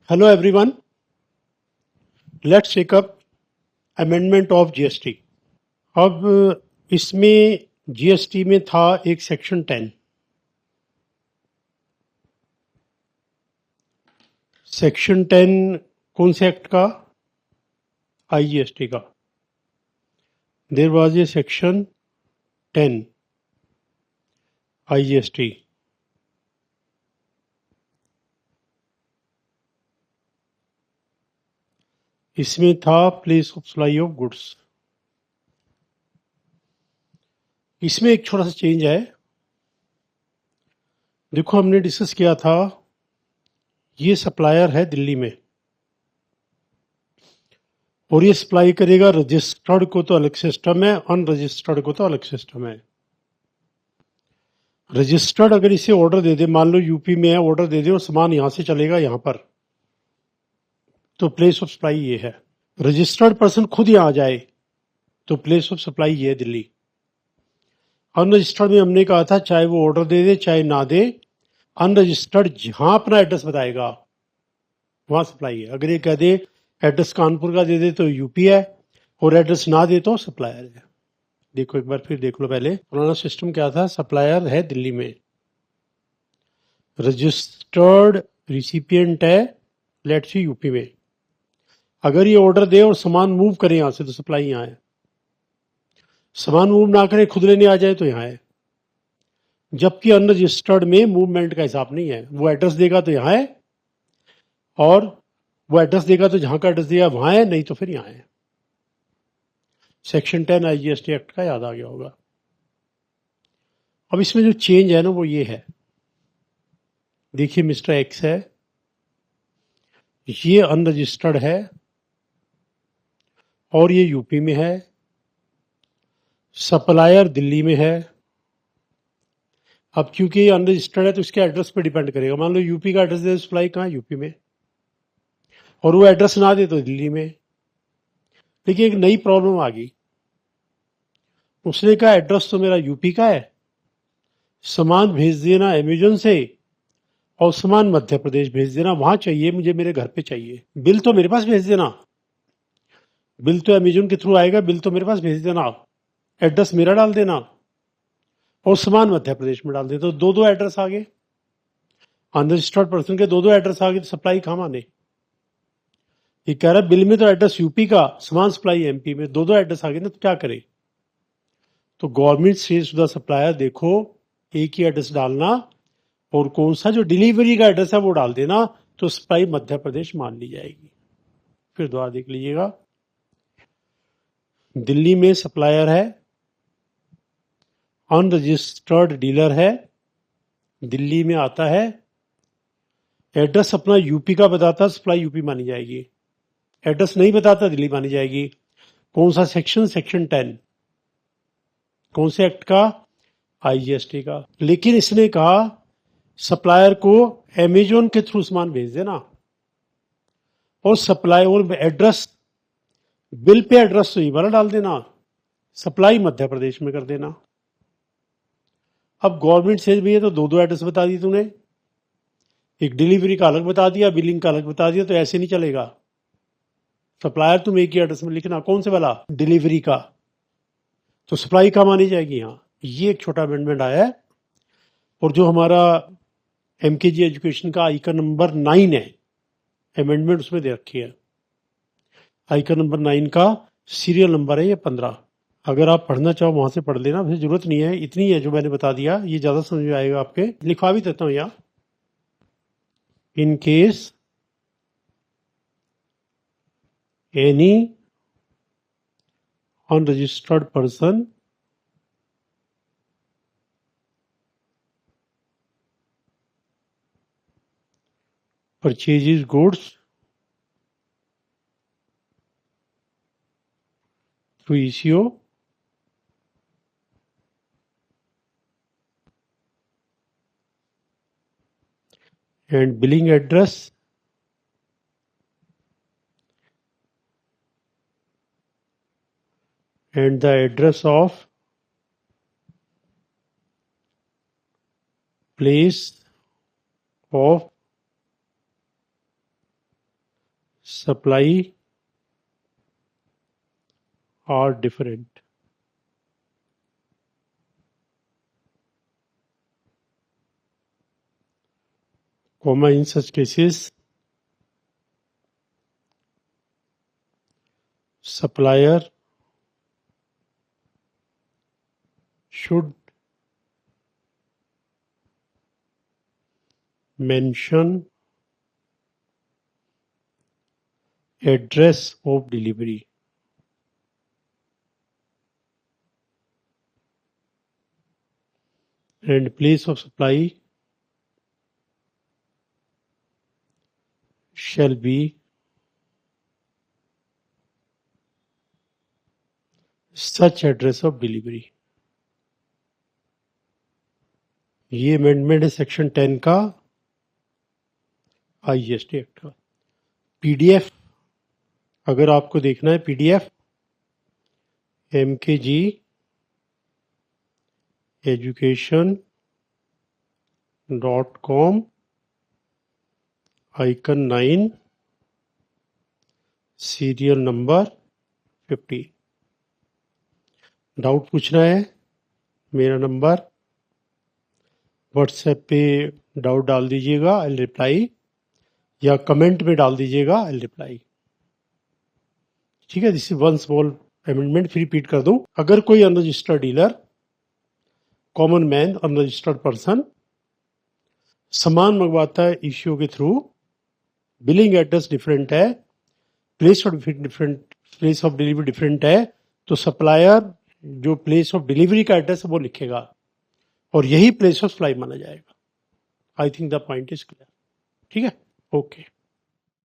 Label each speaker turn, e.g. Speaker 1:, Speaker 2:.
Speaker 1: Hello everyone, let's take up amendment of GST. अब इसमें GST में था एक सेक्शन 10। सेक्शन 10 कौन से एक्ट का? आईजीएसटी का। There was a section 10 IGST. इसमें था place of supply of goods. इसमें एक छोटा सा चेंज है। देखो, हमने डिस्कस किया था, ये सप्लायर है दिल्ली में और ये सप्लाई करेगा। रजिस्टर्ड को तो अलग सिस्टम है, अनरजिस्टर्ड को तो अलग सिस्टम है। रजिस्टर्ड अगर इसे ऑर्डर दे दे, मान लो यूपी में है, ऑर्डर दे दे और सामान यहां से चलेगा यहां पर, तो प्लेस ऑफ सप्लाई ये है। रजिस्टर्ड पर्सन खुद यहां आ जाए तो प्लेस ऑफ सप्लाई ये है दिल्ली। अनरजिस्टर्ड में हमने कहा था चाहे वो ऑर्डर दे दे चाहे ना दे, अनरजिस्टर्ड जहां अपना एड्रेस बताएगा वहां सप्लाई है। अगर ये कह दे एड्रेस कानपुर का दे दे तो यूपी है, और एड्रेस ना दे तो सप्लायर है। देखो एक बार फिर देख लो, पहले पुराना सिस्टम क्या था? सप्लायर है दिल्ली में, रजिस्टर्ड रिसिपिएंट है लेट सी यूपी में। अगर ये ऑर्डर दे और सामान मूव करे यहां से तो सप्लाई यहां है। सामान मूव ना करे, खुद लेने आ जाए तो यहां है। जबकि अनरजिस्टर्ड में मूवमेंट का हिसाब नहीं है। वो एड्रेस देगा तो यहां है, और वो एड्रेस देगा तो जहां का एड्रेस दिया वहां है, नहीं तो फिर यहां है। सेक्शन 10 आईजीएसटी एक्ट का याद आ गया होगा। अब इसमें जो चेंज है ना वो ये है, देखिए मिस्टर एक्स है, ये अनरजिस्टर्ड है और ये यूपी में है, सप्लायर दिल्ली में है। अब क्योंकि ये अनरजिस्टर्ड है तो इसके एड्रेस पे डिपेंड करेगा। मान लो यूपी का एड्रेस दे, सप्लाई कहाँ? यूपी में। और वो एड्रेस ना दे तो दिल्ली में। देखिए एक नई प्रॉब्लम आ गई। उसने कहा एड्रेस तो मेरा यूपी का है, सामान भेज देना अमेजोन से, और सामान मध्य प्रदेश भेज देना, वहां चाहिए मुझे, मेरे घर पे चाहिए। बिल तो मेरे पास भेज देना, बिल तो अमेजोन के थ्रू आएगा, बिल तो मेरे पास भेज देना, एड्रेस मेरा डाल देना और सामान मध्य प्रदेश में डाल दे। तो दो दो एड्रेस आ गए, अनरजिस्टर्ड पर्सन के दो दो एड्रेस आ गए, तो सप्लाई कहां माने? ये कह रहा है बिल में तो एड्रेस यूपी का, सामान सप्लाई एमपी में, दो दो एड्रेस आ गए ना, तो क्या करे? तो गवर्नमेंट से टू द सप्लायर, देखो एक ही एड्रेस डालना और कौन सा जो डिलीवरी का एड्रेस है वो डाल देना, तो सप्लाई मध्य प्रदेश मान ली जाएगी। फिर दोबारा देख लीजिएगा, दिल्ली में सप्लायर है, अनरजिस्टर्ड डीलर है, दिल्ली में आता है, एड्रेस अपना यूपी का बताता, सप्लाई यूपी मानी जाएगी। एड्रेस नहीं बताता, दिल्ली मानी जाएगी। कौन सा सेक्शन? सेक्शन 10। कौन से एक्ट का? आईजीएसटी का। लेकिन इसने कहा सप्लायर को अमेजोन के थ्रू सामान भेज देना, और सप्लाई और एड्रेस, बिल पे एड्रेस तो ये वाला डाल देना, सप्लाई मध्य प्रदेश में कर देना। अब गवर्नमेंट से भी है तो दो दो एड्रेस बता दी तूने, एक डिलीवरी का अलग बता दिया, बिलिंग का अलग बता दिया, तो ऐसे नहीं चलेगा। सप्लायर तुम एक ही एड्रेस में लिखना, कौन से वाला? डिलीवरी का। तो सप्लाई कहाँ मानी जाएगी? यहाँ। ये एक छोटा अमेंडमेंट आया है। और जो हमारा एमकेजी एजुकेशन का आइकन नंबर 9 है, अमेंडमेंट उसमें दे रखी है। आइकन नंबर 9 का सीरियल नंबर है ये 15। अगर आप पढ़ना चाहो वहां से पढ़ लेना, फिर जरूरत नहीं है, इतनी है जो मैंने बता दिया, ये ज्यादा समझ में आएगा आपके। लिखवा भी देता हूं यहाँ, in case any unregistered person purchases goods through ECO and billing address and the address of place of supply are different. Comma, in such cases, supplier should mention address of delivery. And place of supply shall be such address of delivery. ये amendment है section 10 का IGST act का. PDF अगर आपको देखना है, PDF MKG education.com icon 9 serial number 50. Doubt पूछना है, मेरा नंबर व्हाट्सएप पे डाउट डाल दीजिएगा, आई रिप्लाई, या कमेंट में डाल दीजिएगा, आई रिप्लाई. ठीक है. This is one small amendment. फिर रिपीट कर दूं, अगर कोई unregistered dealer, common man, unregistered person सामान मंगवाता है इश्यू के थ्रू, बिलिंग एड्रेस डिफरेंट है, प्लेस ऑफ डिलीवरी डिफरेंट है, तो सप्लायर जो प्लेस ऑफ डिलीवरी का एड्रेस है वो लिखेगा और यही प्लेस ऑफ सप्लाई माना जाएगा. I think the point is clear. ठीक है. ओके.